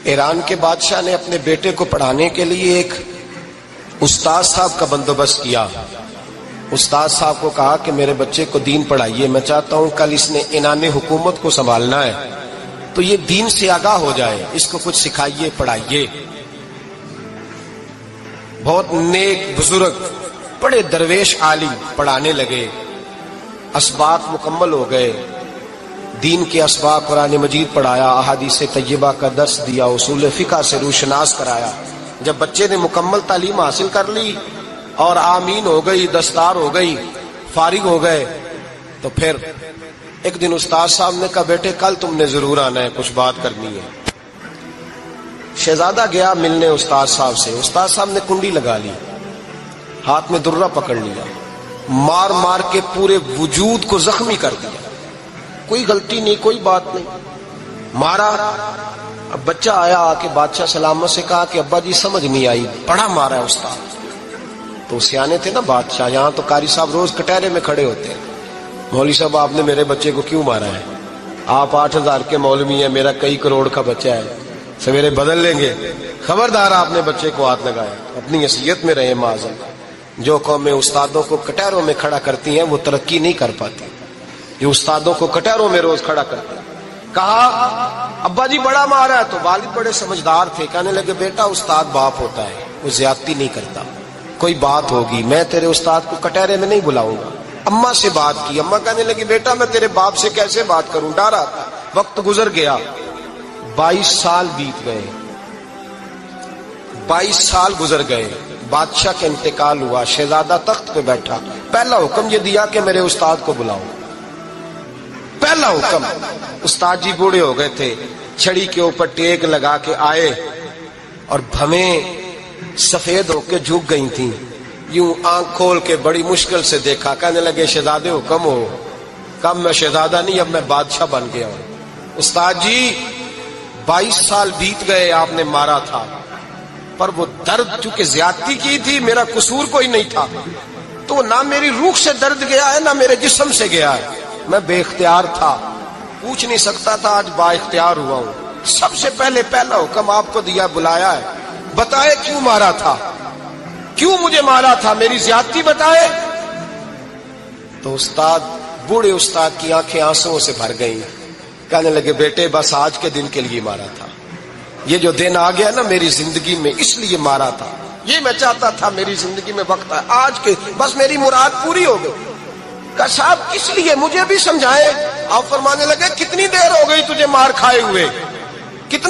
ایران کے بادشاہ نے اپنے بیٹے کو پڑھانے کے لیے ایک استاد صاحب کا بندوبست کیا. استاد صاحب کو کہا کہ میرے بچے کو دین پڑھائیے، میں چاہتا ہوں کل اس نے عنان حکومت کو سنبھالنا ہے تو یہ دین سے آگاہ ہو جائے، اس کو کچھ سکھائیے، پڑھائیے. بہت نیک بزرگ بڑے درویش عالم پڑھانے لگے، اسباق مکمل ہو گئے، دین کے اسباق قرآن مجید پڑھایا، احادیث طیبہ کا درس دیا، اصول فقہ سے روشناس کرایا. جب بچے نے مکمل تعلیم حاصل کر لی اور آمین ہو گئی، دستار ہو گئی، فارغ ہو گئے، تو پھر ایک دن استاد صاحب نے کہا بیٹے کل تم نے ضرور آنا ہے، کچھ بات کرنی ہے. شہزادہ گیا ملنے استاد صاحب سے. استاد صاحب نے کنڈی لگا لی، ہاتھ میں درہ پکڑ لیا، مار مار کے پورے وجود کو زخمی کر دیا. کوئی غلطی نہیں، کوئی بات نہیں، مارا. اب بچہ آیا آ کے بادشاہ سلامت سے کہا کہ ابا جی سمجھ نہیں آئی، بڑا مارا ہے استاد. تو سیانے تھے نا بادشاہ، یہاں تو قاری صاحب روز کٹہرے میں کھڑے ہوتے ہیں، مولوی صاحب آپ نے میرے بچے کو کیوں مارا ہے؟ آپ 8,000 کے مولوی ہیں، میرا کئی کروڑ کا بچہ ہے، سویرے بدل لیں گے. خبردار آپ نے بچے کو ہاتھ لگایا، اپنی حیثیت میں رہے معاذ. جو قومیں استادوں کو کٹہروں میں کھڑا کرتی ہیں وہ ترقی نہیں کر پاتی. یہ استادوں کو کٹہروں میں روز کھڑا کرتے ہیں. کہا ابا جی بڑا مارا ہے. تو والد بڑے سمجھدار تھے، کہنے لگے بیٹا استاد باپ ہوتا ہے، وہ زیادتی نہیں کرتا، کوئی بات ہوگی میں تیرے استاد کو کٹہرے میں نہیں بلاؤں گا. اماں سے بات کی، اماں کہنے لگی بیٹا میں تیرے باپ سے کیسے بات کروں، ڈر آتا. وقت گزر گیا، 22 سال بیت گئے، 22 سال گزر گئے. بادشاہ کا انتقال ہوا، شہزادہ تخت پہ بیٹھا. پہلا حکم یہ دیا کہ میرے استاد کو بلاؤ. پہلا حکم. استاد جی بوڑھے ہو گئے تھے، چھڑی کے اوپر ٹیک لگا کے آئے اور بھویں سفید ہو کے جھک گئی تھیں. یوں آنکھ کھول کے بڑی مشکل سے دیکھا، کہنے لگے شہزادے حکم ہو. کب میں شہزادہ نہیں، اب میں بادشاہ بن گیا ہوں. استاد جی 22 سال بیت گئے، آپ نے مارا تھا، پر وہ درد چونکہ زیادتی کی تھی، میرا قصور کوئی نہیں تھا، تو نہ میری روح سے درد گیا ہے نہ میرے جسم سے گیا ہے. میں بے اختیار تھا، پوچھ نہیں سکتا تھا، آج با اختیار ہوا ہوں. سب سے پہلے پہلا حکم آپ کو دیا، بلایا ہے، بتائے کیوں مارا تھا، کیوں مجھے مارا تھا، میری زیادتی بتائے. تو استاد بوڑھے استاد کی آنکھیں آنسوؤں سے بھر گئیں. کہنے لگے بیٹے بس آج کے دن کے لیے مارا تھا، یہ جو دن آ گیا نا میری زندگی میں اس لیے مارا تھا، یہ میں چاہتا تھا میری زندگی میں وقت ہے، آج کے بس میری مراد پوری ہو گئی. کہ صاحب کس لیے، مجھے بھی سمجھائے. آپ فرمانے لگے کتنی دیر ہو گئی تجھے مار کھائے ہوئے؟